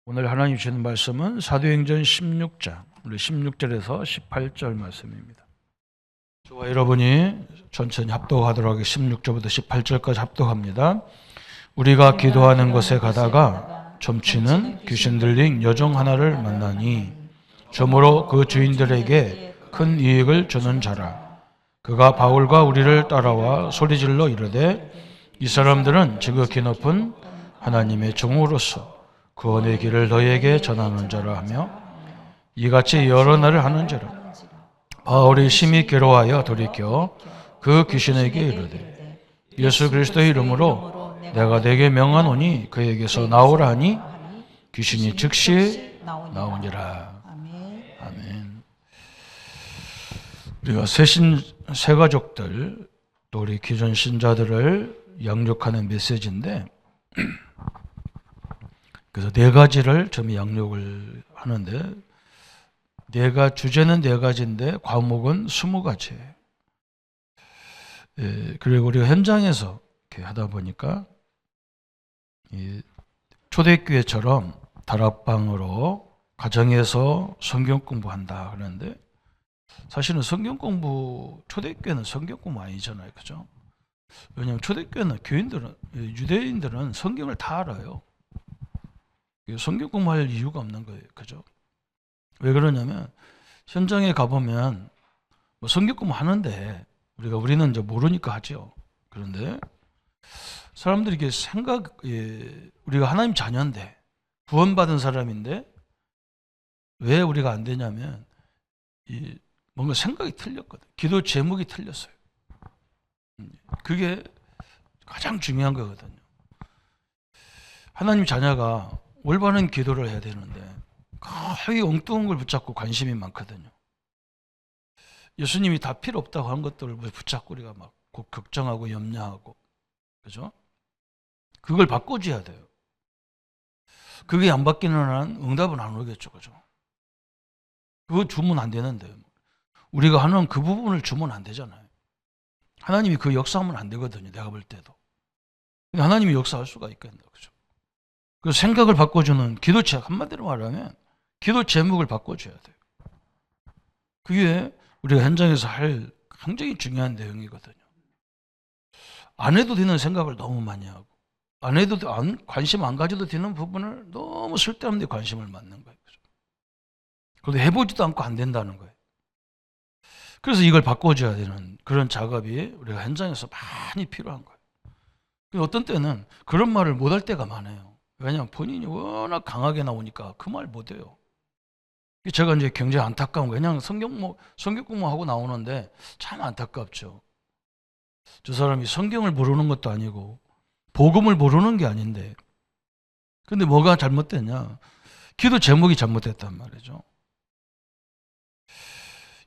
오늘 하나님 주시는 말씀은 사도행전 16장 우리 16절에서 18절 말씀입니다. 저와 여러분이 천천히 합독하도록 하겠습니다. 16절부터 18절까지 합독합니다. 우리가 기도하는 곳에 가다가 점치는 귀신 들린 여종 하나를 만나니 저무로 그 주인들에게 큰 이익을 주는 자라. 그가 바울과 우리를 따라와 소리질러 이르되 이 사람들은 지극히 높은 하나님의 종으로서 구원의 길을 너희에게 전하는 자라 하며 이같이 여러 날을 하는지라. 바울이 심히 괴로워하여 돌이켜 그 귀신에게 이르되 예수 그리스도의 이름으로 내가 내게 명하노니 그에게서 나오라 하니 귀신이 즉시 나오니라. 아멘. 우리가 새 가족들 또 우리 기존 신자들을 양육하는 메시지인데, 그래서 네 가지를 좀 양육을 하는데, 주제는 네 가지인데 과목은 20가지예요. 그리고 우리가 현장에서 이렇게 하다 보니까 초대교회처럼 다락방으로 가정에서 성경 공부한다 그러는데, 사실은 성경 공부, 초대교회는 성경 공부 아니잖아요, 그죠? 왜냐하면 초대교회는 유대인들은 성경을 다 알아요. 성경 공부할 이유가 없는 거예요, 그죠? 왜 그러냐면 현장에 가보면 뭐 성경 공부 하는데 우리는 이제 모르니까 하죠. 그런데 사람들이 이게 우리가 하나님 자녀인데 구원받은 사람인데 왜 우리가 안 되냐면 뭔가 생각이 틀렸거든. 기도 제목이 틀렸어요. 그게 가장 중요한 거거든요. 하나님 자녀가 올바른 기도를 해야 되는데 거의 엉뚱한 걸 붙잡고 관심이 많거든요. 예수님이 다 필요 없다고 한 것들을 붙잡고 우리가 막 걱정하고 염려하고, 그죠? 그걸 바꿔줘야 돼요. 그게 안 바뀌는 한 응답은 안 오겠죠, 그죠? 그거 주면 안 되는데 우리가 하는 그 부분을 주면 안 되잖아요. 하나님이 그 역사하면 안 되거든요, 내가 볼 때도. 근데 하나님이 역사할 수가 있겠네요, 그죠? 그 생각을 바꿔주는 한마디로 말하면 기도 제목을 바꿔줘야 돼요. 그게 우리가 현장에서 할 굉장히 중요한 내용이거든요. 안 해도 되는 생각을 너무 많이 하고, 관심 안 가져도 되는 부분을 너무 쓸데없는 데 관심을 갖는 거예요. 그런데 해보지도 않고 안 된다는 거예요. 그래서 이걸 바꿔줘야 되는 그런 작업이 우리가 현장에서 많이 필요한 거예요. 어떤 때는 그런 말을 못할 때가 많아요. 왜냐하면 본인이 워낙 강하게 나오니까 그 말 못해요. 제가 이제 굉장히 안타까운 거예요. 그냥 성경 공부하고 나오는데 참 안타깝죠. 저 사람이 성경을 모르는 것도 아니고 복음을 모르는 게 아닌데, 근데 뭐가 잘못됐냐? 기도 제목이 잘못됐단 말이죠.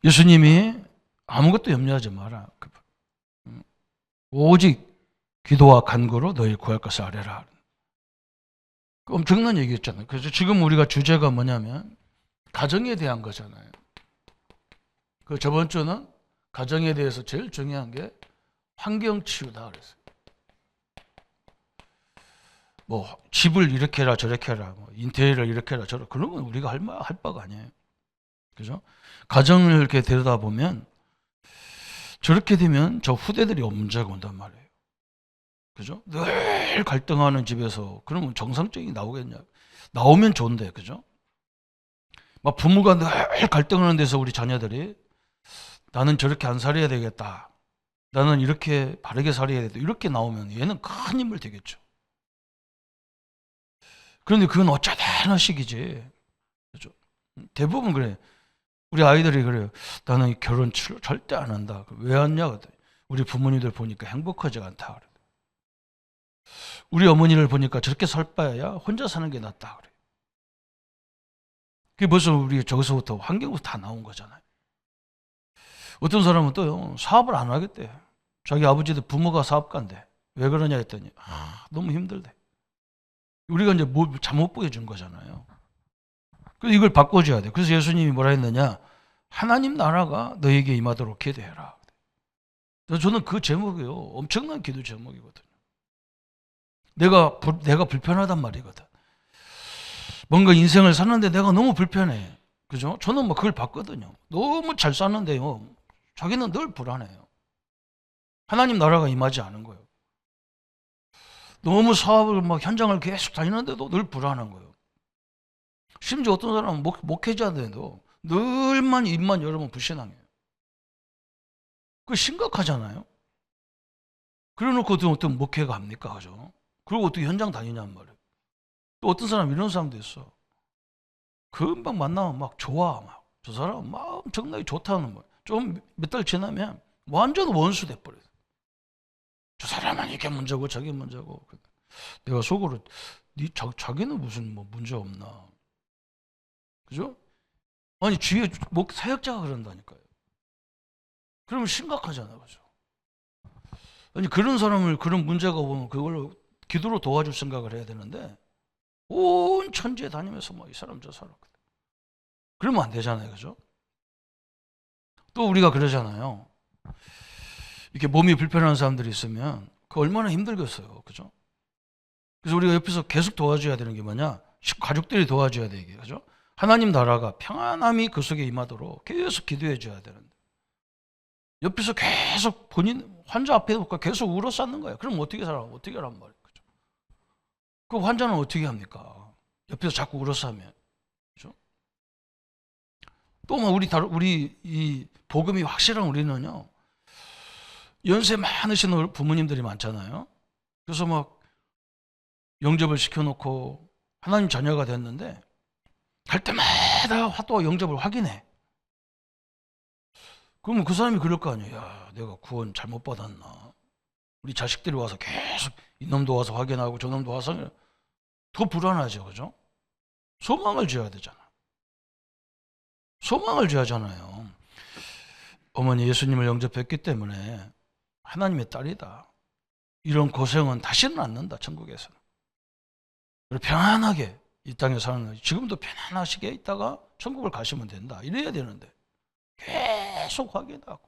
예수님이 아무것도 염려하지 마라. 오직 기도와 간구로 너희 구할 것을 아뢰라. 엄청난 얘기였잖아요. 그래서 지금 우리가 주제가 뭐냐면 가정에 대한 거잖아요. 그 저번 주는 가정에 대해서 제일 중요한 게 환경 치유다 그랬어요. 뭐 집을 이렇게 해라 저렇게 해라, 뭐 인테리어를 이렇게 해라 저렇게, 그런 건 우리가 할 바가 아니에요. 그죠? 가정을 이렇게 들여다보면 저렇게 되면 저 후대들이 문제가 온단 말이에요. 그죠? 늘 갈등하는 집에서 그러면 정상적인 나오겠냐? 나오면 좋은데, 그죠? 막 부모가 늘 갈등하는 데서 우리 자녀들이 나는 저렇게 안 살아야 되겠다, 나는 이렇게 바르게 살아야 되겠다, 이렇게 나오면 얘는 큰 힘을 되겠죠. 그런데 그건 어쩌다 하나씩이지, 그죠? 대부분 그래. 우리 아이들이 그래요. 나는 결혼 절대 안 한다. 왜 하냐? 우리 부모님들 보니까 행복하지 않다 그래. 우리 어머니를 보니까 저렇게 살 바에야 혼자 사는 게 낫다 그래. 그게 벌써 우리 저기서부터 환경부터 다 나온 거잖아요. 어떤 사람은 또요, 사업을 안 하겠대. 자기 아버지도 부모가 사업가인데 왜 그러냐 했더니 너무 힘들대. 우리가 이제 잘못 보여준 거잖아요. 그래서 이걸 바꿔줘야 돼. 그래서 예수님이 뭐라 했느냐? 하나님 나라가 너에게 임하도록 기도해라. 저는 그 제목이요, 엄청난 기도 제목이거든요. 내가 불편하단 말이거든. 뭔가 인생을 사는데 내가 너무 불편해. 그죠? 저는 뭐 그걸 봤거든요. 너무 잘 사는데요. 자기는 늘 불안해요. 하나님 나라가 임하지 않은 거예요. 너무 사업을 막 현장을 계속 다니는데도 늘 불안한 거예요. 심지어 어떤 사람은 목회자인데도 늘만 입만 열으면 불신앙해요. 그거 심각하잖아요. 그래 놓고 어떤 목회가 합니까? 그죠? 그리고 어떻게 현장 다니냔 말이에요. 또 어떤 사람 이런 사람도 있어. 금방 만나면 막 좋아. 막. 저 사람 막 엄청나게 좋다는 거예요. 좀 몇 달 지나면 완전 원수 돼버려요. 저 사람은 이게 문제고 저게 문제고. 내가 속으로 자기는 무슨 뭐 문제 없나. 그죠? 아니 주위에 사역자가 그런다니까요. 그러면 심각하잖아요. 그죠? 아니 그런 사람을 그런 문제가 오면 그걸로 기도로 도와줄 생각을 해야 되는데 온 천지에 다니면서 뭐 이 사람 저 사람 그러면 안 되잖아요. 그죠? 또 우리가 그러잖아요. 이렇게 몸이 불편한 사람들이 있으면 그 얼마나 힘들겠어요. 그죠? 그래서 우리가 옆에서 계속 도와줘야 되는 게 뭐냐? 가족들이 도와줘야 되게. 그죠? 하나님 나라가 평안함이 그 속에 임하도록 계속 기도해 줘야 되는데 옆에서 계속 본인 환자 앞에 놓고 계속 울어 쌓는 거예요. 그럼 어떻게 살아? 어떻게 하란 말이에요. 그죠? 그 환자는 어떻게 합니까? 옆에서 자꾸 울어 싸면. 그죠? 또 뭐 우리 이 복음이 확실한 우리는요. 연세 많으신 부모님들이 많잖아요. 그래서 막 영접을 시켜놓고 하나님 자녀가 됐는데 갈 때마다 또 영접을 확인해. 그러면 그 사람이 그럴 거 아니에요. 야, 내가 구원 잘못 받았나. 우리 자식들이 와서 계속 이놈도 와서 확인하고 저놈도 와서 더 불안하죠. 그죠? 소망을 줘야 되잖아. 소망을 줘야 하잖아요. 어머니 예수님을 영접했기 때문에 하나님의 딸이다. 이런 고생은 다시는 않는다. 천국에서는. 그리고 편안하게 이 땅에 사는 거지. 지금도 편안하시게 있다가 천국을 가시면 된다. 이래야 되는데 계속 확인하고.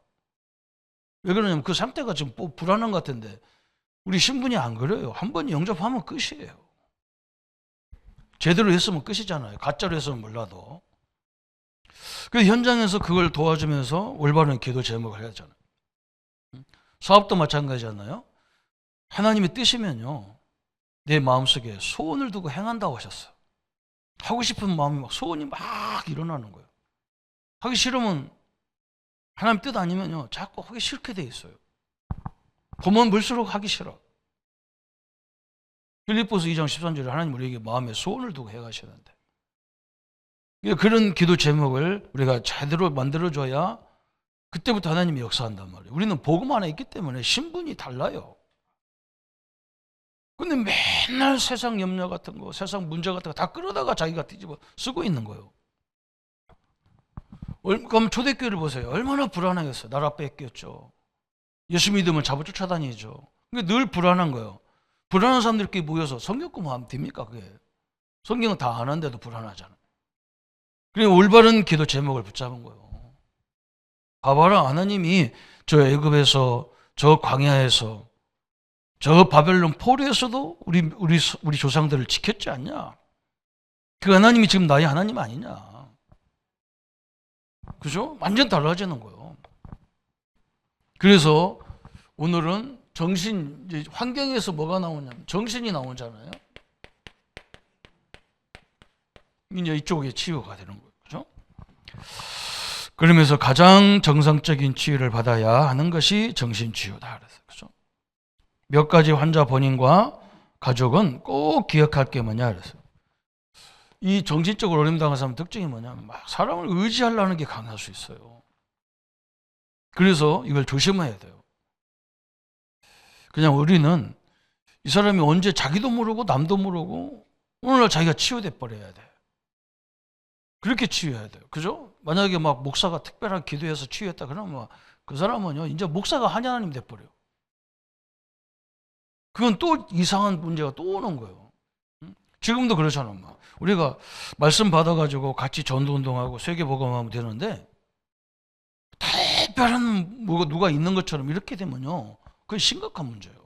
왜 그러냐면 그 상태가 지금 불안한 것 같은데 우리 신분이 안 그래요. 한 번 영접하면 끝이에요. 제대로 했으면 끝이잖아요. 가짜로 했으면 몰라도. 그래서 현장에서 그걸 도와주면서 올바른 기도 제목을 해야 하잖아요. 사업도 마찬가지잖아요. 하나님의 뜻이면요. 내 마음속에 소원을 두고 행한다고 하셨어요. 하고 싶은 마음이 소원이 막 일어나는 거예요. 하기 싫으면 하나님 뜻 아니면요. 자꾸 하기 싫게 돼 있어요. 보면 볼수록 하기 싫어. 빌립보서 2장 13절에 하나님 우리에게 마음에 소원을 두고 해가시는데 그런 기도 제목을 우리가 제대로 만들어줘야 그때부터 하나님이 역사한단 말이에요. 우리는 복음 안에 있기 때문에 신분이 달라요. 근데 맨날 세상 염려 같은 거, 세상 문제 같은 거 다 끌어다가 자기가 뒤집어 쓰고 있는 거예요. 그럼 초대교회를 보세요. 얼마나 불안하겠어요. 나라 뺏겼죠. 예수 믿으면 잡아 쫓아다니죠. 그러니까 늘 불안한 거예요. 불안한 사람들끼리 모여서 성경 공부하면 됩니까? 그게 성경은 다 아는데도 불안하잖아요. 그리고 올바른 기도 제목을 붙잡은 거예요. 봐봐라, 하나님이 저 애굽에서, 저 광야에서, 저 바벨론 포로에서도 우리 조상들을 지켰지 않냐? 그 하나님이 지금 나의 하나님 아니냐? 그죠? 완전 달라지는 거예요. 그래서 오늘은 이제 환경에서 뭐가 나오냐면 정신이 나오잖아요. 이제 이쪽에 치유가 되는 거예요. 그죠? 그러면서 가장 정상적인 치유를 받아야 하는 것이 정신치유다. 그래서 몇 가지 환자 본인과 가족은 꼭 기억할 게 뭐냐 그래서 이 정신적으로 어려움 당한 사람 특징이 뭐냐면 막 사람을 의지하려는 게 강할 수 있어요. 그래서 이걸 조심해야 돼요. 그냥 우리는 이 사람이 언제 자기도 모르고 남도 모르고 오늘날 자기가 치유돼 버려야 돼. 그렇게 치유해야 돼요. 그죠? 만약에 막 목사가 특별한 기도해서 치유했다 그러면 그 사람은요 이제 목사가 하나님 돼버려요. 그건 또 이상한 문제가 또 오는 거예요. 지금도 그렇잖아. 우리가 말씀 받아가지고 같이 전도운동하고 세계복음하면 되는데 특별한 뭐가 누가 있는 것처럼 이렇게 되면요 그건 심각한 문제예요.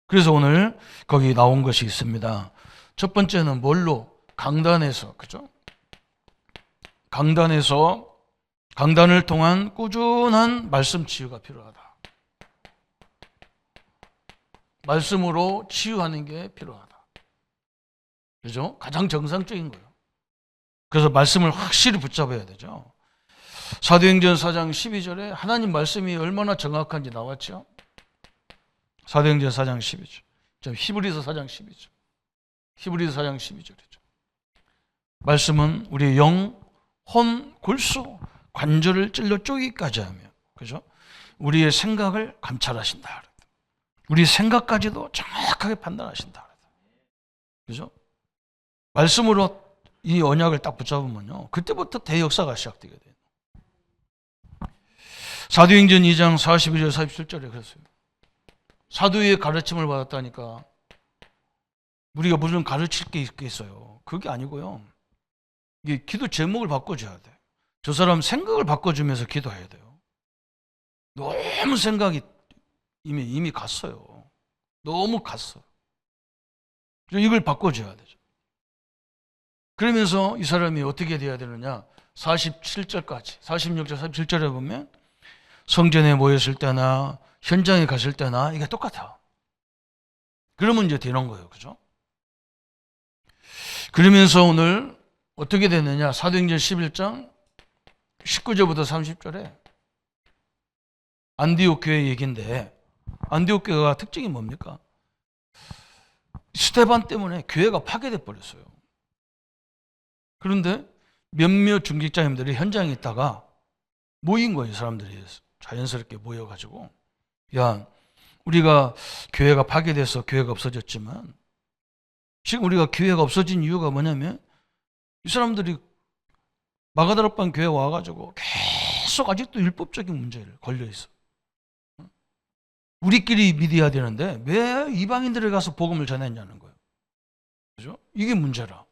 그래서 오늘 거기 나온 것이 있습니다. 첫 번째는 뭘로? 강단에서, 그죠? 강단을 통한 꾸준한 말씀 치유가 필요하다. 말씀으로 치유하는 게 필요하다. 그죠? 가장 정상적인 거예요. 그래서 말씀을 확실히 붙잡아야 되죠. 사도행전 4장 12절에 하나님 말씀이 얼마나 정확한지 나왔죠. 사도행전 4장 12절. 히브리서 4장 12절. 히브리서 4장 12절이죠. 말씀은 우리의 영, 혼, 골수, 관절을 찔러 쪼기까지 하며, 그죠? 우리의 생각을 감찰하신다. 우리 생각까지도 정확하게 판단하신다. 그죠? 말씀으로 이 언약을 딱 붙잡으면요, 그때부터 대역사가 시작되게 돼요. 사도행전 2장 42절 47절에 그랬어요. 사도의 가르침을 받았다니까 우리가 무슨 가르칠 게 있겠어요? 그게 아니고요. 이게 기도 제목을 바꿔줘야 돼. 저 사람 생각을 바꿔주면서 기도해야 돼요. 너무 생각이 이미 갔어요. 너무 갔어요. 이걸 바꿔줘야 되죠. 그러면서 이 사람이 어떻게 돼야 되느냐? 47절까지, 46절, 47절에 보면 성전에 모였을 때나 현장에 갔을 때나 이게 똑같아. 그러면 이제 되는 거예요. 그죠? 그러면서 오늘 어떻게 되느냐? 사도행전 11장 19절부터 30절에 안디옥 교회 얘기인데, 안디옥 교회가 특징이 뭡니까? 스데반 때문에 교회가 파괴돼 버렸어요. 그런데 몇몇 중직자님들이 현장에 있다가 모인 거예요. 사람들이 자연스럽게 모여가지고, 야, 우리가 교회가 파괴돼서 교회가 없어졌지만 지금 우리가 교회가 없어진 이유가 뭐냐면 이 사람들이 마가다락방 교회 와가지고 계속 아직도 율법적인 문제를 걸려있어. 우리끼리 믿어야 되는데 왜 이방인들에 가서 복음을 전했냐는 거예요. 그죠? 이게 문제라.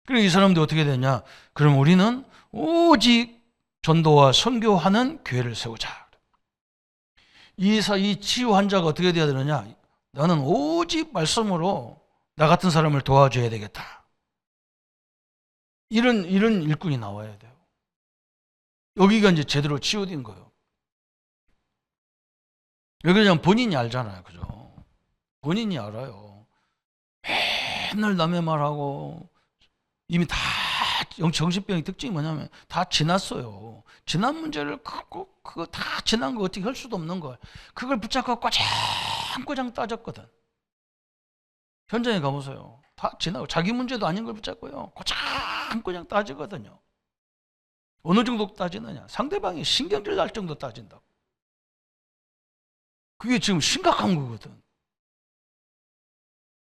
그리고 이 사람들이 어떻게 되냐? 그럼 우리는 오직 전도와 선교하는 교회를 세우자. 이 치유 환자가 어떻게 돼야 되느냐? 나는 오직 말씀으로 나 같은 사람을 도와줘야 되겠다. 이런 일꾼이 나와야 돼요. 여기가 이제 제대로 치유된 거예요. 왜 그러냐면 본인이 알잖아요. 그죠? 본인이 알아요. 맨날 남의 말하고 이미 다 정신병의 특징이 뭐냐면 다 지났어요. 지난 문제를 그거 다 지난 거 어떻게 할 수도 없는 거예요. 그걸 붙잡고 꼬장꼬장 따졌거든. 현장에 가보세요. 다 지나고 자기 문제도 아닌 걸 붙잡고요. 꼬장꼬장 따지거든요. 어느 정도 따지느냐? 상대방이 신경질 날 정도 따진다고. 그게 지금 심각한 거거든.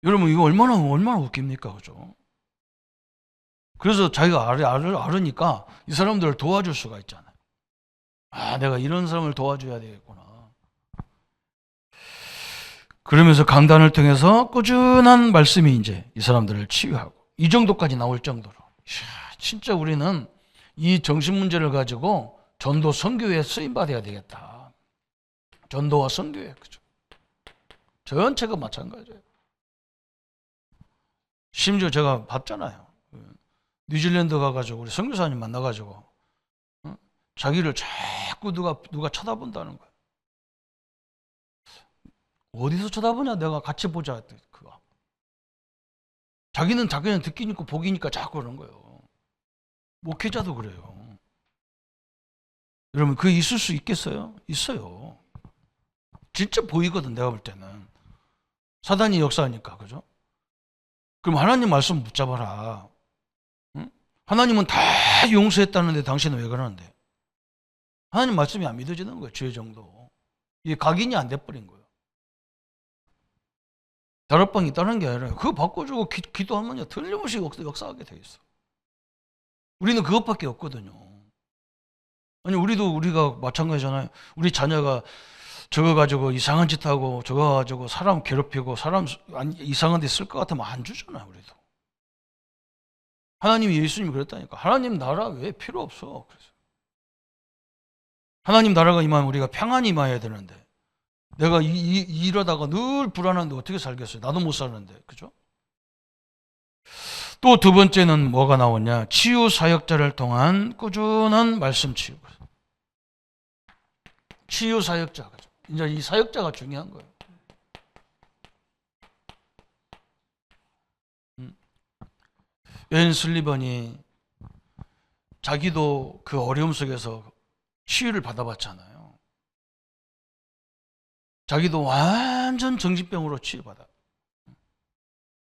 여러분 이거 얼마나 웃깁니까? 그죠? 그래서 자기가 알으니까 이 사람들을 도와줄 수가 있잖아요. 아, 내가 이런 사람을 도와줘야 되겠구나. 그러면서 강단을 통해서 꾸준한 말씀이 이제 이 사람들을 치유하고 이 정도까지 나올 정도로. 이야, 진짜 우리는 이 정신 문제를 가지고 전도 선교에 쓰임 받아야 되겠다. 전도와 선교에, 그죠? 전체가 마찬가지예요. 심지어 제가 봤잖아요. 뉴질랜드 가가지고 우리 선교사님 만나가지고 자기를 자꾸 누가 쳐다본다는 거예요. 어디서 쳐다보냐? 내가 같이 보자. 그거. 자기는 듣기니까 보기니까 자꾸 그런 거예요. 목회자도 그래요. 여러분 그게 있을 수 있겠어요? 있어요. 진짜 보이거든. 내가 볼 때는 사단이 역사하니까. 그죠? 그럼 하나님 말씀 붙잡아라. 응? 하나님은 다 용서했다는데 당신은 왜 그러는데? 하나님 말씀이 안 믿어지는 거예요. 죄 정도. 이게 각인이 안 돼버린 거예요. 다락방이 다른 게 아니라 그거 바꿔주고 기도하면 틀림없이 역사하게 돼 있어. 우리는 그것밖에 없거든요. 아니 우리가 마찬가지잖아요. 우리 자녀가 저거 가지고 이상한 짓 하고 저거 가지고 사람 괴롭히고 사람 이상한 데 쓸 것 같으면 안 주잖아요. 우리도. 하나님이 예수님이 그랬다니까. 하나님 나라 왜 필요 없어. 그래서 하나님 나라가 임하면 우리가 평안이 임해야 되는데 내가 이러다가 늘 불안한데 어떻게 살겠어요? 나도 못 사는데. 그죠? 또 두 번째는 뭐가 나오냐? 치유 사역자를 통한 꾸준한 말씀 치유. 치유 사역자. 이제 이 사역자가 중요한 거예요. 앤 슬리번이 자기도 그 어려움 속에서 치유를 받아봤잖아요. 자기도 완전 정신병으로 치유받아.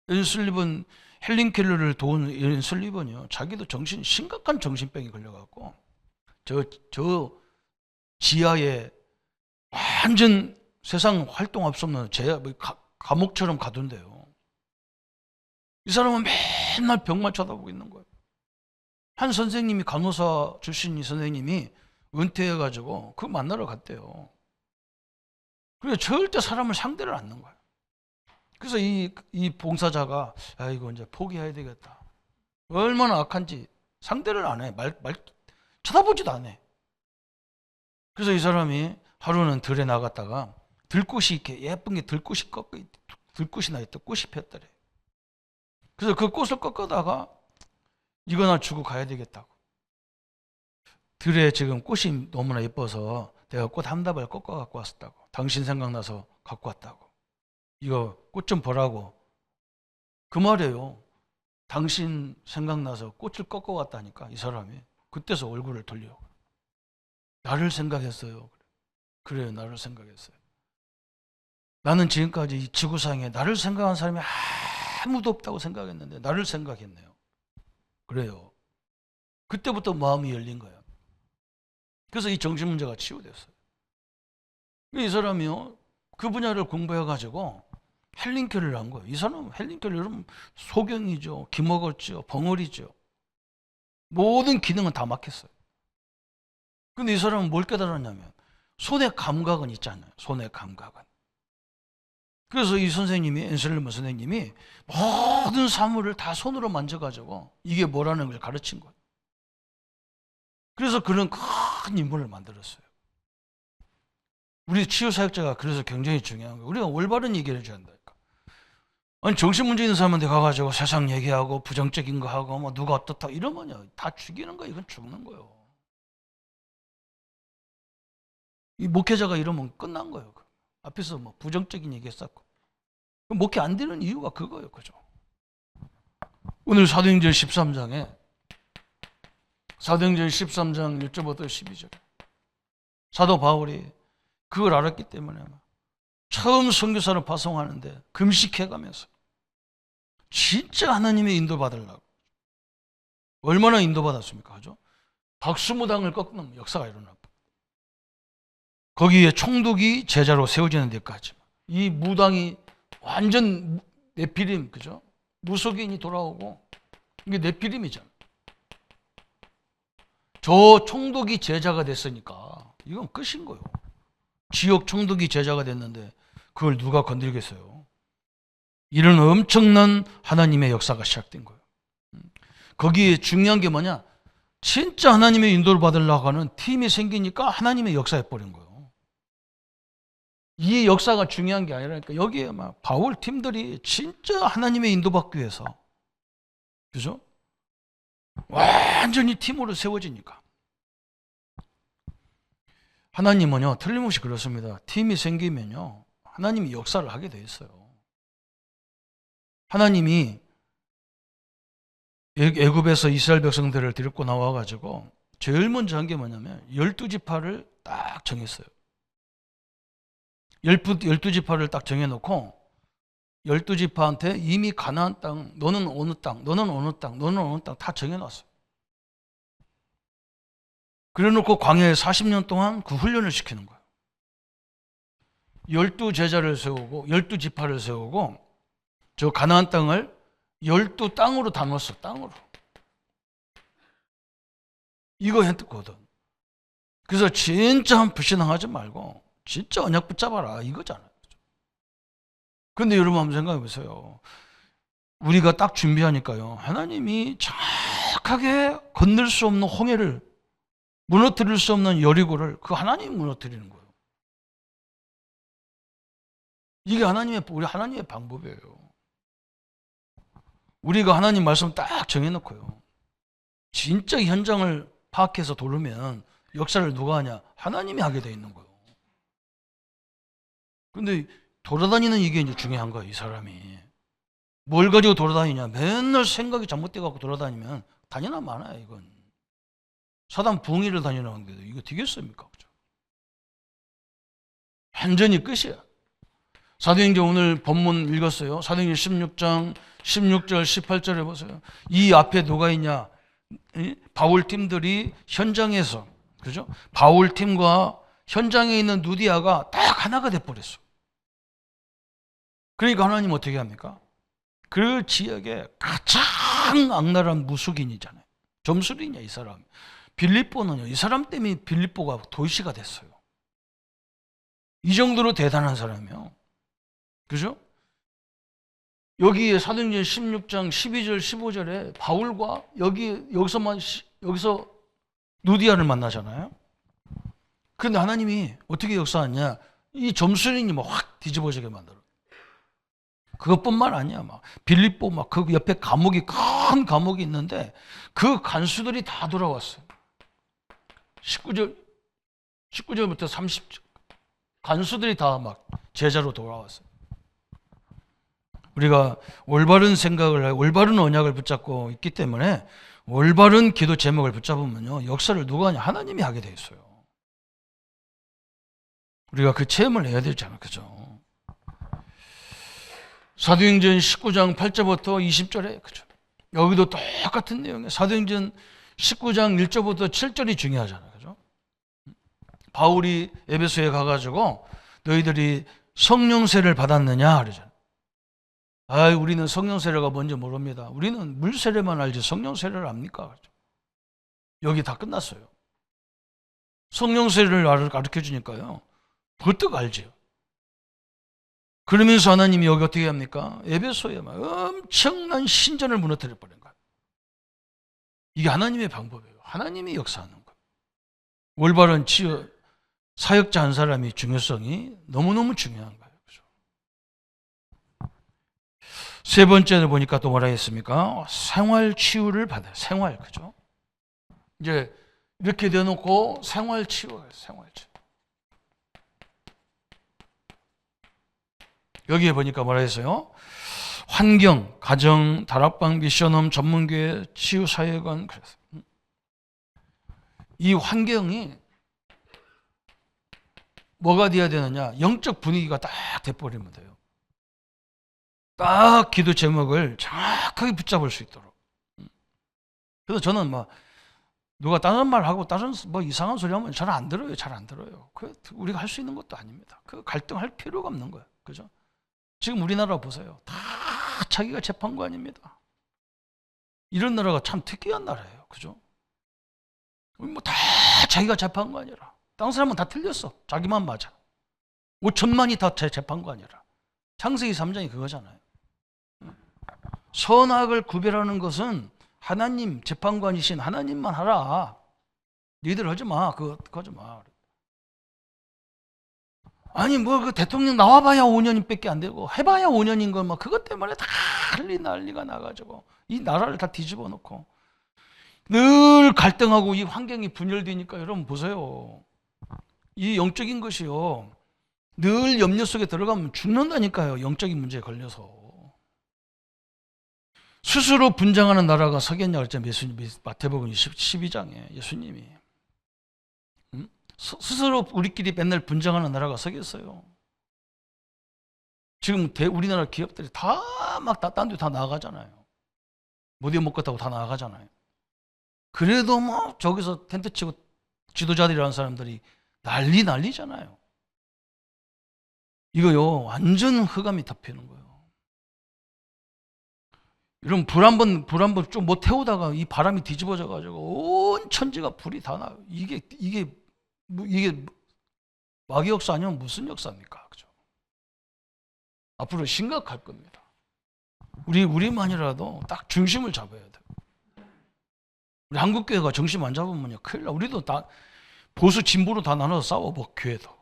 앤 슬리번, 헬린 켈러를 도운 앤 슬리번이요. 자기도 심각한 정신병이 걸려갖고 저 지하에 완전 세상 활동할 수 없는 감옥처럼 가둔대요. 이 사람은 맨날 벽만 쳐다보고 있는 거예요. 한 선생님이, 간호사 출신 이 선생님이 은퇴해가지고 그 만나러 갔대요. 그래서 절대 사람을 상대를 안 하는 거예요. 그래서 이 봉사자가 이거 이제 포기해야 되겠다. 얼마나 악한지 상대를 안 해. 쳐다보지도 안 해. 그래서 이 사람이 하루는 들에 나갔다가 들꽃이 이렇게 예쁜 게 들꽃이 나 있다. 꽃이 폈더래. 그래서 그 꽃을 꺾어다가 이거나 주고 가야 되겠다고. 들에 지금 꽃이 너무나 예뻐서 내가 꽃 한 다발 꺾어 갖고 왔었다고. 당신 생각나서 갖고 왔다고. 이거 꽃 좀 보라고. 그 말이에요. 당신 생각나서 꽃을 꺾어 왔다니까, 이 사람이. 그때서 얼굴을 돌려. 나를 생각했어요. 그래요, 나를 생각했어요. 나는 지금까지 이 지구상에 나를 생각한 사람이 아무도 없다고 생각했는데 나를 생각했네요. 그래요. 그때부터 마음이 열린 거예요. 그래서 이 정신 문제가 치유됐어요. 이 사람이요, 그 분야를 공부해가지고 헬링켈을 한 거예요. 이 사람은 헬링켈은 소경이죠, 기먹었죠, 벙어리죠. 모든 기능은 다 막혔어요. 근데 이 사람은 뭘 깨달았냐면 손의 감각은 있잖아요. 손의 감각은. 그래서 이 선생님이, 앤슬리먼 선생님이 모든 사물을 다 손으로 만져가지고 이게 뭐라는 걸 가르친 거예요. 그래서 그런 큰 인물을 만들었어요. 우리 치유사역자가 그래서 굉장히 중요한 거예요. 우리가 올바른 얘기를 해줘야 한다니까. 아니, 정신문제 있는 사람한테 가가지고 세상 얘기하고 부정적인 거 하고 뭐 누가 어떻다 이러면요, 다 죽이는 거예요. 이건 죽는 거예요. 이 목회자가 이러면 끝난 거예요. 앞에서 뭐 부정적인 얘기 했었고. 목회 안 되는 이유가 그거예요. 그죠? 오늘 사도행전 13장 1절부터 12절. 사도 바울이 그걸 알았기 때문에 처음 선교사를 파송하는데 금식해가면서 진짜 하나님의 인도 받으려고. 얼마나 인도 받았습니까? 그죠? 박수무당을 꺾는 역사가 일어났고, 거기에 총독이 제자로 세워지는 데까지 이 무당이 완전 네피림, 그죠? 무속인이 돌아오고, 이게 네피림이잖아. 저 총독이 제자가 됐으니까 이건 끝인 거예요. 지역 총독이 제자가 됐는데 그걸 누가 건들겠어요? 이런 엄청난 하나님의 역사가 시작된 거예요. 거기에 중요한 게 뭐냐? 진짜 하나님의 인도를 받으려고 하는 팀이 생기니까 하나님의 역사에 버린 거예요. 이 역사가 중요한 게 아니라, 그러니까 여기에 막 바울 팀들이 진짜 하나님의 인도받기 위해서, 그죠? 완전히 팀으로 세워지니까. 하나님은요, 틀림없이 그렇습니다. 팀이 생기면요, 하나님이 역사를 하게 돼 있어요. 하나님이 애굽에서 이스라엘 백성들을 데리고 나와가지고 제일 먼저 한 게 뭐냐면 12지파를 딱 정했어요. 12지파를 딱 정해놓고 12지파한테 이미 가나안 땅, 너는 어느 땅, 너는 어느 땅, 너는 어느 땅 다 정해놨어요. 그래놓고 광야에 40년 동안 그 훈련을 시키는 거예요. 12제자를 세우고 12지파를 세우고 저 가나안 땅을 12땅으로 나눴어. 땅으로. 이거 했거든. 그래서 진짜 불신앙하지 말고 진짜 언약 붙잡아라 이거잖아요. 근데 여러분 한번 생각해 보세요. 우리가 딱 준비하니까요, 하나님이 정확하게 건널 수 없는 홍해를, 무너뜨릴 수 없는 여리고를 그 하나님이 무너뜨리는 거예요. 이게 우리 하나님의 방법이에요. 우리가 하나님 말씀 딱 정해놓고요. 진짜 현장을 파악해서 돌으면 역사를 누가 하냐? 하나님이 하게 돼 있는 거예요. 근데 돌아다니는 이게 이제 중요한 거예요, 이 사람이. 뭘 가지고 돌아다니냐? 맨날 생각이 잘못돼갖고 돌아다니면 다니나 마나요, 이건. 사단 붕이를 다니는데도 이거 되겠습니까? 그죠? 완전히 끝이야. 사도행전 오늘 본문 읽었어요. 사도행전 16장 16절 18절에 보세요. 이 앞에 누가 있냐? 바울 팀들이 현장에서, 그죠? 바울 팀과 현장에 있는 누디아가 딱 하나가 돼버렸어. 그러니까 하나님 어떻게 합니까? 그 지역에 가장 악랄한 무속인이잖아요. 점술이냐 이 사람. 빌립보는요. 이 사람 때문에 빌립보가 도시가 됐어요. 이 정도로 대단한 사람이에요. 그죠? 여기 사도행전 16장 12절 15절에 바울과 여기서 누디아를 만나잖아요. 그런데 하나님이 어떻게 역사하냐? 이 점술인이 막 확 뒤집어지게 만들어. 그것뿐만 아니야. 막 빌립보 막 그 옆에 감옥이 큰 감옥이 있는데 그 간수들이 다 돌아왔어요. 19절부터 30절 간수들이 다 막 제자로 돌아왔어요. 우리가 올바른 생각을 하고 올바른 언약을 붙잡고 있기 때문에 올바른 기도 제목을 붙잡으면요 역사를 누가 하냐? 하나님이 하게 돼 있어요. 우리가 그 체험을 해야 되잖아요. 그죠? 사도행전 19장 8절부터 20절에 그죠? 여기도 똑같은 내용이에요. 사도행전 19장 1절부터 7절이 중요하잖아요. 그죠? 바울이 에베소에 가가지고 너희들이 성령세를 받았느냐 그러잖아요. 우리는 성령세례가 뭔지 모릅니다. 우리는 물세례만 알지 성령세례를 압니까? 여기 다 끝났어요. 성령세례를 가르쳐 주니까요. 그것도 알죠. 그러면서 하나님이 여기 어떻게 합니까? 에베소에 막 엄청난 신전을 무너뜨려 버린 거예요. 이게 하나님의 방법이에요. 하나님이 역사하는 거예요. 올바른 치유 사역자 한 사람의 중요성이 너무너무 중요한 거예요. 세 번째는 보니까 또 뭐라 했습니까? 생활 치유를 받아요. 생활, 그죠? 이제 이렇게 대놓고 생활 치유예요. 생활 치유. 여기에 보니까 뭐라 했어요? 환경, 가정, 다락방, 미션홈, 전문교회, 치유사회관. 이 환경이 뭐가 돼야 되느냐? 영적 분위기가 딱 돼버리면 돼요. 딱 기도 제목을 정확하게 붙잡을 수 있도록. 그래서 저는 뭐 누가 다른 말 하고 다른 뭐 이상한 소리 하면 잘 안 들어요. 잘 안 들어요. 그 우리가 할 수 있는 것도 아닙니다. 그 갈등할 필요가 없는 거예요. 그죠? 지금 우리나라 보세요. 다 자기가 재판관입니다. 이런 나라가 참 특이한 나라예요. 그죠? 뭐 다 자기가 재판관이라. 다른 사람은 다 틀렸어. 자기만 맞아. 5천만이 다 재판관이라. 창세기 3장이 그거잖아요. 선악을 구별하는 것은 하나님 재판관이신 하나님만 하라. 너희들 하지 마. 그거 하지 마. 아니 뭐 그 대통령 나와봐야 5년밖에 안 되고 해봐야 5년인 걸 막 그것 때문에 다 난리가 나가지고 이 나라를 다 뒤집어 놓고 늘 갈등하고 이 환경이 분열되니까 여러분 보세요. 이 영적인 것이요. 늘 염려 속에 들어가면 죽는다니까요. 영적인 문제에 걸려서. 스스로 분장하는 나라가 서겠냐 그랬잖아요. 마태복음 12장에 예수님이. 스스로 우리끼리 맨날 분장하는 나라가 서겠어요. 지금 우리나라 기업들이 다 막 딴 데 다 나가잖아요. 못 이겨먹겠다고 다 나가잖아요. 그래도 뭐 저기서 텐트 치고 지도자들이라는 사람들이 난리잖아요. 이거요 완전 흑암이 덮이는 거예요. 이런 불 한 번 좀 못 태우다가 이 바람이 뒤집어져 가지고 온 천지가 불이 다 나요. 이게 마귀 역사 아니면 무슨 역사입니까? 그죠? 앞으로 심각할 겁니다. 우리만이라도 딱 중심을 잡아야 돼요. 우리 한국교회가 중심 안 잡으면요 큰일 나. 우리도 다 보수 진보로 다 나눠서 싸워봐. 교회도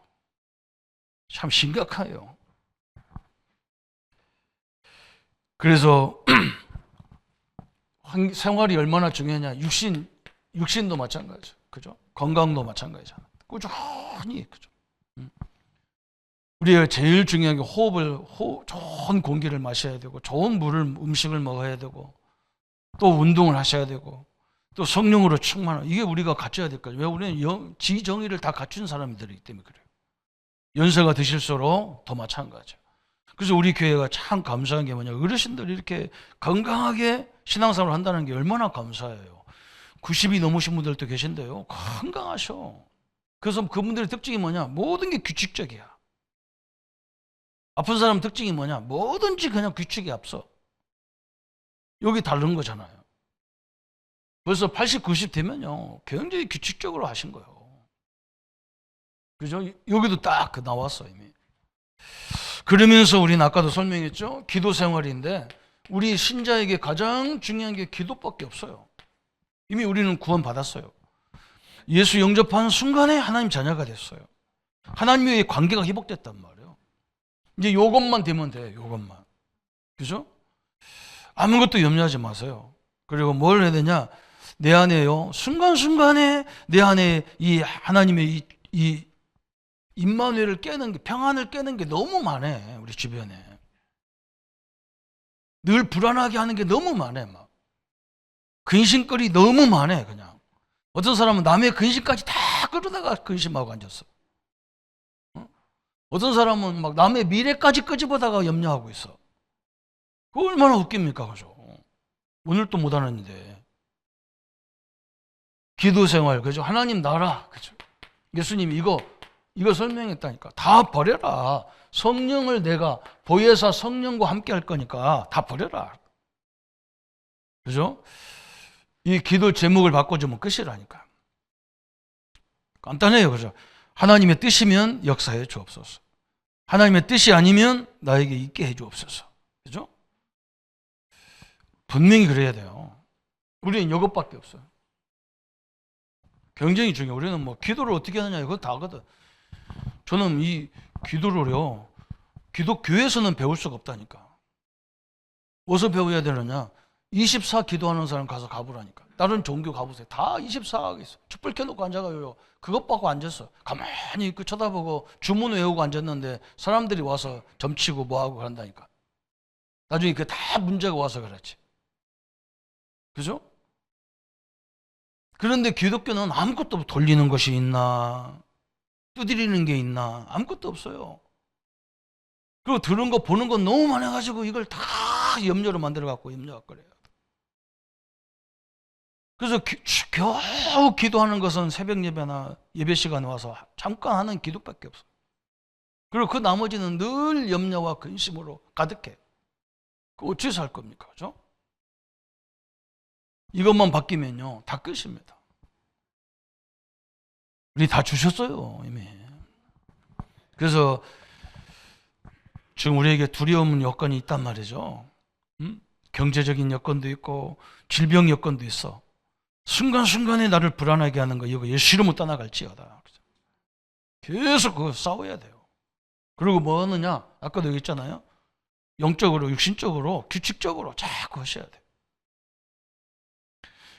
참 심각해요. 그래서 생활이 얼마나 중요하냐. 육신도 마찬가지죠. 그죠? 건강도 마찬가지잖아. 꾸준히, 그죠? 우리가 제일 중요한 게 좋은 공기를 마셔야 되고, 좋은 음식을 먹어야 되고, 또 운동을 하셔야 되고, 또 성령으로 충만한, 이게 우리가 갖춰야 될 거예요. 왜? 우리는 지정의를 다 갖춘 사람들이기 때문에 그래요. 연세가 드실수록 더 마찬가지죠. 그래서 우리 교회가 참 감사한 게 뭐냐. 어르신들이 이렇게 건강하게 신앙생활을 한다는 게 얼마나 감사해요. 90이 넘으신 분들도 계신데요. 건강하셔. 그래서 그분들의 특징이 뭐냐. 모든 게 규칙적이야. 아픈 사람 특징이 뭐냐. 뭐든지 그냥 규칙이 앞서. 여기 다른 거잖아요. 벌써 80, 90 되면요. 굉장히 규칙적으로 하신 거예요. 그죠? 여기도 딱 나왔어, 이미. 그러면서 우리는 아까도 설명했죠? 기도 생활인데, 우리 신자에게 가장 중요한 게 기도밖에 없어요. 이미 우리는 구원받았어요. 예수 영접한 순간에 하나님 자녀가 됐어요. 하나님과의 관계가 회복됐단 말이에요. 이제 요것만 되면 돼, 요것만. 그죠? 아무것도 염려하지 마세요. 그리고 뭘 해야 되냐? 내 안에요. 순간순간에 내 안에 이 하나님의 이 임마누엘을 깨는 게, 평안을 깨는 게 너무 많아, 우리 주변에. 늘 불안하게 하는 게 너무 많아, 막. 근심거리 너무 많아, 그냥. 어떤 사람은 남의 근심까지 다 끌어다가 근심하고 앉았어. 어떤 사람은 막 남의 미래까지 끄집어다가 염려하고 있어. 그거 얼마나 웃깁니까, 그죠? 오늘 또 못하는데. 기도 생활, 그죠? 하나님 나라, 그죠? 예수님이 이거 설명했다니까. 다 버려라. 성령을 내가 보혜사 성령과 함께 할 거니까 다 버려라. 그죠? 이 기도 제목을 바꿔주면 끝이라니까. 간단해요. 그죠? 하나님의 뜻이면 역사해 주옵소서. 하나님의 뜻이 아니면 나에게 있게 해 주옵소서. 그죠? 분명히 그래야 돼요. 우리는 이것밖에 없어요. 굉장히 중요해요. 우리는 뭐 기도를 어떻게 하느냐 이거 다 하거든. 저는 이 기도를요, 기독교에서는 배울 수가 없다니까. 어디서 배워야 되느냐? 24 기도하는 사람 가서 가보라니까. 다른 종교 가보세요. 다 24가 있어. 촛불 켜놓고 앉아가요. 그것 받고 앉았어. 가만히 그 쳐다보고 주문 외우고 앉았는데 사람들이 와서 점치고 뭐하고 그런다니까. 나중에 그게 다 문제가 와서 그렇지. 그죠? 그런데 기독교는 아무것도 돌리는 것이 있나, 두드리는 게 있나, 아무것도 없어요. 그리고 들은 거 보는 거 너무 많아가지고 이걸 다 염려로 만들어갖고 염려갖고 그래요. 그래서 겨우 기도하는 것은 새벽 예배나 예배 시간에 와서 잠깐 하는 기도밖에 없어요. 그리고 그 나머지는 늘 염려와 근심으로 가득해. 그 어찌해서 할 겁니까? 그죠? 이것만 바뀌면요, 다 끝입니다. 우리 다 주셨어요, 이미. 그래서 지금 우리에게 두려움 여건이 있단 말이죠. 경제적인 여건도 있고 질병 여건도 있어. 순간순간에 나를 불안하게 하는 거 이거 예수로 못 떠나갈지어다. 계속 그거 싸워야 돼요. 그리고 뭐 하느냐? 아까도 얘기했잖아요. 영적으로, 육신적으로, 규칙적으로 자꾸 하셔야 돼요.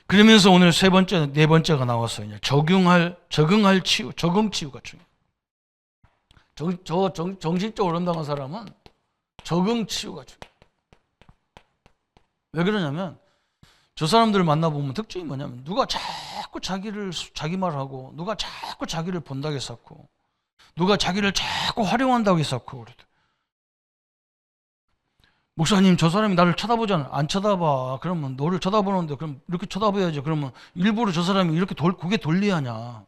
그러면서 오늘 네 번째가 나왔어요. 적응할 치유, 적응 치유가 중요해요. 정신적으로 어른당한 사람은 적응 치유가 중요해요. 왜 그러냐면 저 사람들을 만나보면 특징이 뭐냐면 누가 자꾸 자기 말하고 누가 자꾸 자기를 본다고 했었고 누가 자기를 자꾸 활용한다고 했었고 그래도 목사님 저 사람이 나를 쳐다보잖아. 안 쳐다봐. 그러면 너를 쳐다보는데 그럼 이렇게 쳐다봐야지. 그러면 일부러 저 사람이 이렇게 고개 돌려야 하냐.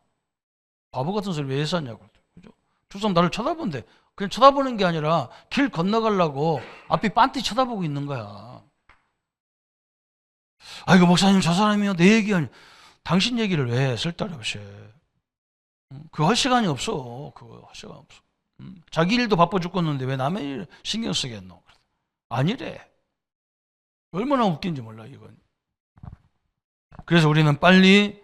바보 같은 소리 왜 했었냐고. 그죠? 저 사람 나를 쳐다본대. 그냥 쳐다보는 게 아니라 길 건너가려고 앞이 빤히 쳐다보고 있는 거야. 아이고 목사님 저 사람이요 내 얘기 아니 당신 얘기를 왜 쓸데없이 그거 할 시간이 없어. 그거 할 시간 없어. 자기 일도 바빠 죽겠는데 왜 남의 일 신경 쓰겠노. 아니래. 얼마나 웃긴지 몰라 이건. 그래서 우리는 빨리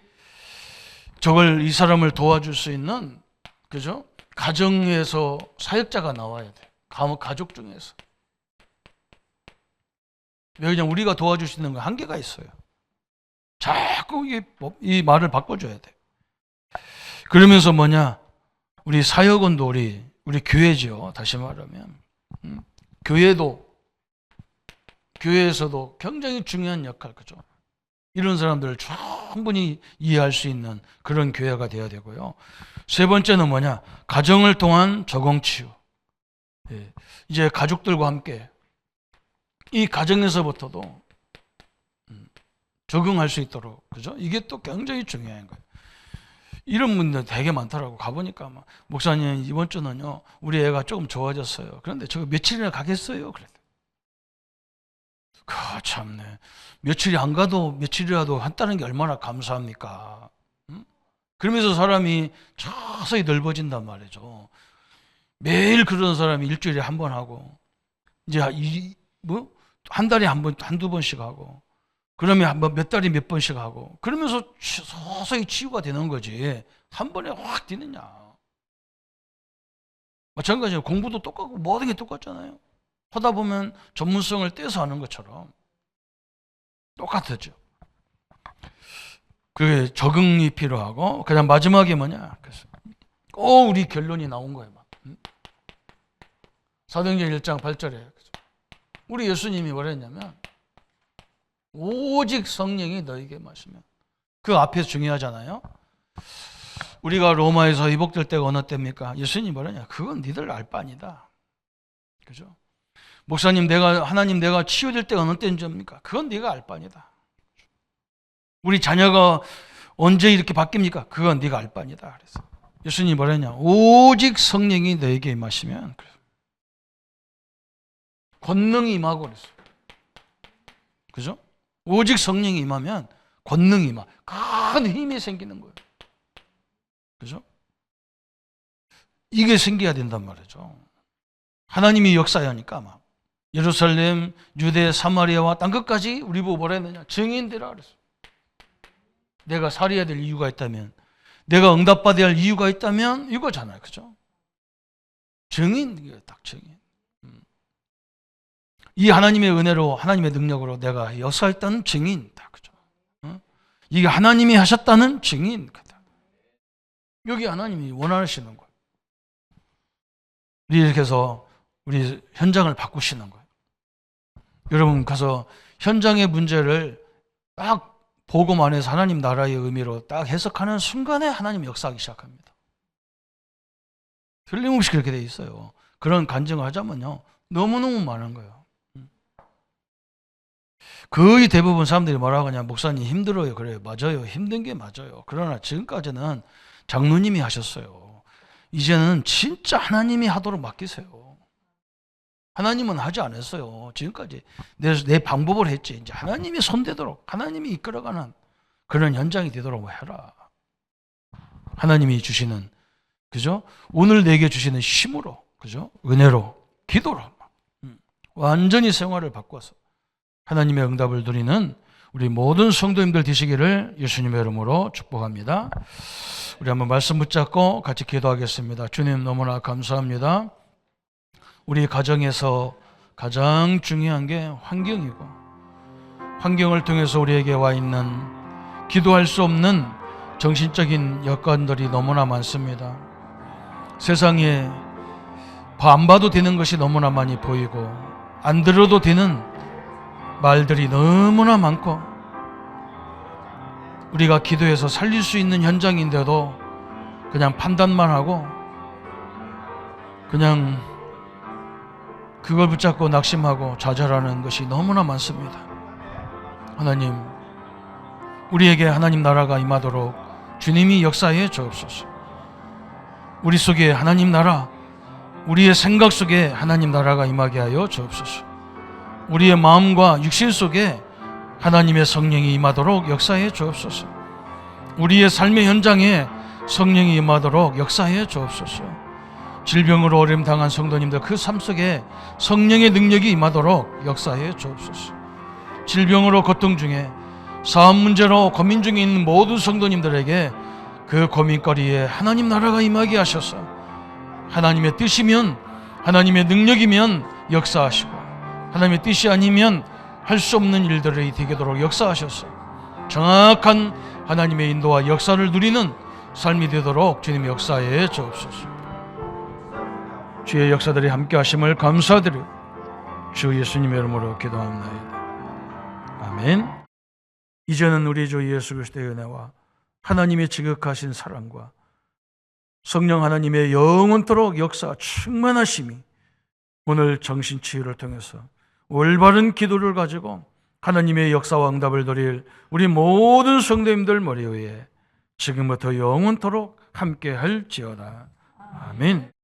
저걸 이 사람을 도와줄 수 있는 그죠? 가정에서 사역자가 나와야 돼. 가족 중에서. 왜 그냥 우리가 도와줄 수 있는 건 한계가 있어요. 자꾸 이 말을 바꿔줘야 돼. 그러면서 뭐냐? 우리 사역원도 우리 교회죠. 다시 말하면 교회에서도 굉장히 중요한 역할, 그죠? 이런 사람들을 충분히 이해할 수 있는 그런 교회가 되어야 되고요. 세 번째는 뭐냐? 가정을 통한 적응치유. 예. 이제 가족들과 함께 이 가정에서부터도 적응할 수 있도록, 그죠? 이게 또 굉장히 중요한 거예요. 이런 분들 되게 많더라고. 가보니까 막, 목사님 이번 주는요 우리 애가 조금 좋아졌어요. 그런데 저거 며칠이나 가겠어요? 그랬대. 참네. 며칠이 안 가도 며칠이라도 한다는 게 얼마나 감사합니까? 그러면서 사람이 서서히 넓어진단 말이죠. 매일 그런 사람이 일주일에 한 번 하고, 이제 한 달에 한 번, 한두 번씩 하고, 그러면 몇 달에 몇 번씩 하고, 그러면서 서서히 치유가 되는 거지. 한 번에 확 되느냐. 마찬가지로 공부도 똑같고 모든 게 똑같잖아요. 하다 보면 전문성을 떼서 하는 것처럼 똑같았죠. 그게 적응이 필요하고, 그다음 마지막에 뭐냐? 그래서 꼭 우리 결론이 나온 거예요. 사도행전 1장 8절에 우리 예수님이 뭐라 했냐면 오직 성령이 너에게 마시면, 그 앞에서 중요하잖아요. 우리가 로마에서 회복될 때가 어느 때입니까? 예수님이 뭐라냐? 그건 니들 알 바 아니다. 그죠? 목사님, 하나님 내가 치유될 때가 어느 때인지입니까? 그건 네가 알 바 아니다. 우리 자녀가 언제 이렇게 바뀝니까? 그건 네가 알 바 아니다. 그래서 예수님이 뭐라냐? 오직 성령이 너에게 임하시면, 권능이 임하고 그랬어요. 그죠? 오직 성령이 임하면 권능이 임하, 큰 힘이 생기는 거예요. 그죠? 이게 생겨야 된단 말이죠. 하나님이 역사해야 하니까 막 예루살렘, 유대, 사마리아와 땅끝까지 우리 보고 뭐라 했느냐? 증인되라 그랬어요. 내가 살아야 될 이유가 있다면, 내가 응답받아야 할 이유가 있다면 이거잖아요. 그죠? 증인, 이게 딱 증인. 이 하나님의 은혜로, 하나님의 능력으로 내가 역사했다는 증인이다. 그죠? 이게 하나님이 하셨다는 증인이다. 여기 하나님이 원하시는 거예요. 이렇게 해서 우리 현장을 바꾸시는 거예요. 여러분 가서 현장의 문제를 딱 복음 안에서 하나님 나라의 의미로 딱 해석하는 순간에 하나님 역사하기 시작합니다. 틀림없이 그렇게 돼 있어요. 그런 간증을 하자면요, 너무너무 많은 거예요. 거의 대부분 사람들이 뭐라고 하냐? 목사님 힘들어요. 그래요. 맞아요. 힘든 게 맞아요. 그러나 지금까지는 장로님이 하셨어요. 이제는 진짜 하나님이 하도록 맡기세요. 하나님은 하지 않았어요. 지금까지 내 방법을 했지. 이제 하나님이 손대도록, 하나님이 이끌어가는 그런 현장이 되도록 해라. 하나님이 주시는, 그죠? 오늘 내게 주시는 힘으로, 그죠? 은혜로, 기도로 완전히 생활을 바꿔서 하나님의 응답을 누리는 우리 모든 성도님들 되시기를 예수님의 이름으로 축복합니다. 우리 한번 말씀 붙잡고 같이 기도하겠습니다. 주님, 너무나 감사합니다. 우리 가정에서 가장 중요한 게 환경이고, 환경을 통해서 우리에게 와 있는 기도할 수 없는 정신적인 여건들이 너무나 많습니다. 세상에 안 봐도 되는 것이 너무나 많이 보이고, 안 들어도 되는 말들이 너무나 많고, 우리가 기도해서 살릴 수 있는 현장인데도 그냥 판단만 하고 그냥 그걸 붙잡고 낙심하고 좌절하는 것이 너무나 많습니다. 하나님, 우리에게 하나님 나라가 임하도록 주님이 역사해 주옵소서. 우리 속에 하나님 나라, 우리의 생각 속에 하나님 나라가 임하게 하여 주옵소서. 우리의 마음과 육신 속에 하나님의 성령이 임하도록 역사해 주옵소서. 우리의 삶의 현장에 성령이 임하도록 역사해 주옵소서. 질병으로 어려움 당한 성도님들 그 삶 속에 성령의 능력이 임하도록 역사해 주옵소서. 질병으로 고통 중에, 사업 문제로 고민 중에 있는 모든 성도님들에게 그 고민거리에 하나님 나라가 임하게 하셔서 하나님의 뜻이면, 하나님의 능력이면 역사하시고, 하나님의 뜻이 아니면 할 수 없는 일들이 되도록 역사하셔서 정확한 하나님의 인도와 역사를 누리는 삶이 되도록 주님 역사에 주옵소서. 주의 역사들이 함께 하심을 감사드려 주 예수님의 이름으로 기도합니다. 아멘. 이제는 우리 주 예수 그리스도의 은혜와 하나님의 지극하신 사랑과 성령 하나님의 영원토록 역사 충만하심이 오늘 정신치유를 통해서 올바른 기도를 가지고 하나님의 역사와 응답을 드릴 우리 모든 성도님들 머리 위에 지금부터 영원토록 함께 할지어다. 아멘.